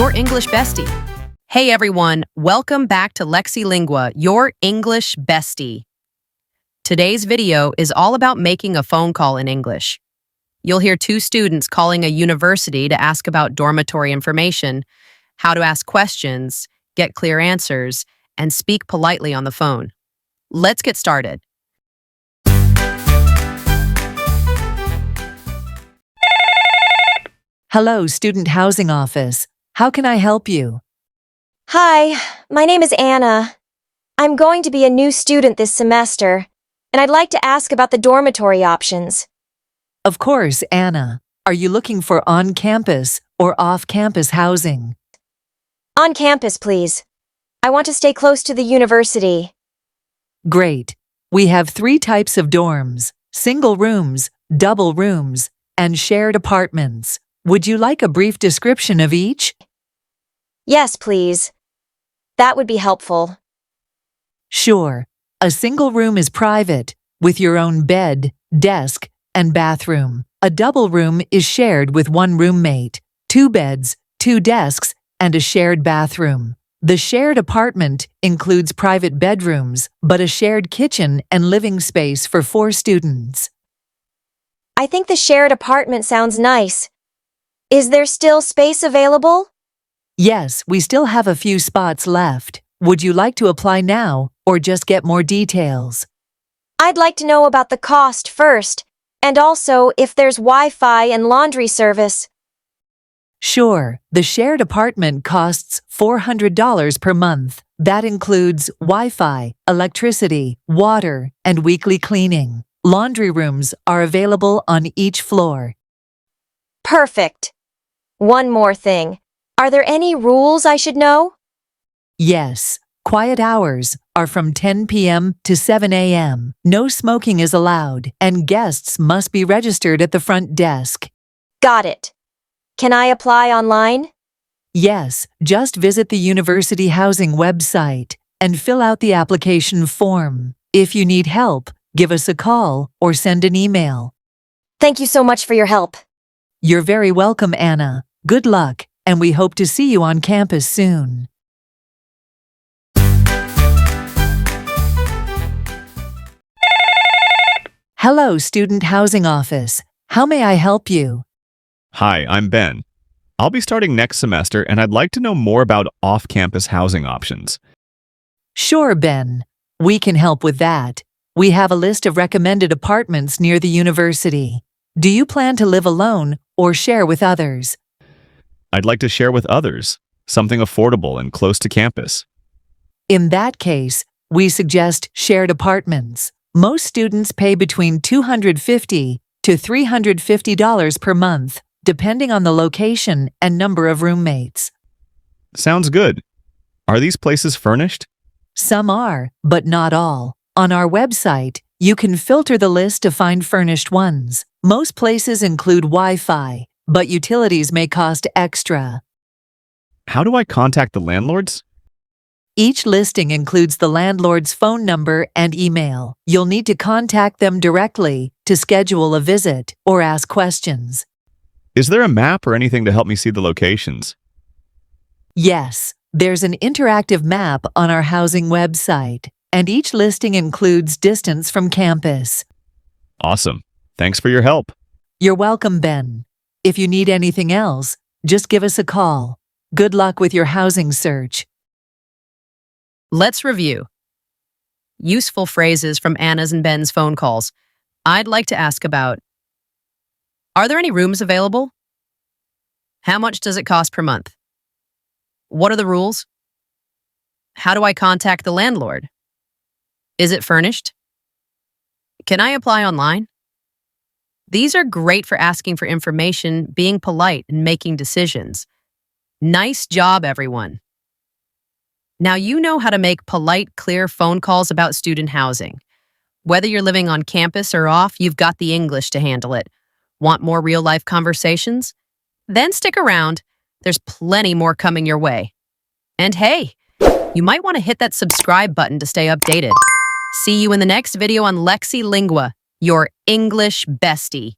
your English bestie. Hey everyone, welcome back to Lexi Lingua, your English bestie. Today's video is all about making a phone call in English. You'll hear two students calling a university to ask about dormitory information, how to ask questions, get clear answers, and speak politely on the phone. Let's get started. Hello, Student Housing Office. How can I help you? Hi, my name is Anna. I'm going to be a new student this semester, and I'd like to ask about the dormitory options. Of course, Anna. Are you looking for on-campus or off-campus housing? On campus, please. I want to stay close to the university. Great. We have 3 types of dorms: single rooms, double rooms, and shared apartments. Would you like a brief description of each? Yes, please. That would be helpful. Sure. A single room is private, with your own bed, desk, and bathroom. A double room is shared with one roommate, 2 beds, 2 desks, and a shared bathroom. The shared apartment includes private bedrooms, but a shared kitchen and living space for 4 students. I think the shared apartment sounds nice. Is there still space available? Yes, we still have a few spots left. Would you like to apply now or just get more details? I'd like to know about the cost first, and also if there's Wi-Fi and laundry service. Sure, the shared apartment costs $400 per month. That includes Wi-Fi, electricity, water, and weekly cleaning. Laundry rooms are available on each floor. Perfect. One more thing. Are there any rules I should know? Yes, quiet hours are from 10 p.m. to 7 a.m. No smoking is allowed, and guests must be registered at the front desk. Got it. Can I apply online? Yes, just visit the university housing website and fill out the application form. If you need help, give us a call or send an email. Thank you so much for your help. You're very welcome, Anna. Good luck, and we hope to see you on campus soon. Hello, Student Housing Office. How may I help you? Hi, I'm Ben. I'll be starting next semester and I'd like to know more about off-campus housing options. Sure, Ben. We can help with that. We have a list of recommended apartments near the university. Do you plan to live alone or share with others? I'd like to share with others, something affordable and close to campus. In that case, we suggest shared apartments. Most students pay between $250 to $350 per month, depending on the location and number of roommates. Sounds good. Are these places furnished? Some are, but not all. On our website, you can filter the list to find furnished ones. Most places include Wi-Fi, but utilities may cost extra. How do I contact the landlords? Each listing includes the landlord's phone number and email. You'll need to contact them directly to schedule a visit or ask questions. Is there a map or anything to help me see the locations? Yes, there's an interactive map on our housing website, and each listing includes distance from campus. Awesome. Thanks for your help. You're welcome, Ben. If you need anything else, just give us a call. Good luck with your housing search. Let's review. Useful phrases from Anna's and Ben's phone calls. I'd like to ask about: are there any rooms available? How much does it cost per month? What are the rules? How do I contact the landlord? Is it furnished? Can I apply online? These are great for asking for information, being polite, and making decisions. Nice job, everyone. Now you know how to make polite, clear phone calls about student housing. Whether you're living on campus or off, you've got the English to handle it. Want more real-life conversations? Then stick around. There's plenty more coming your way. And hey, you might want to hit that subscribe button to stay updated. See you in the next video on Lexi Lingua, your English bestie.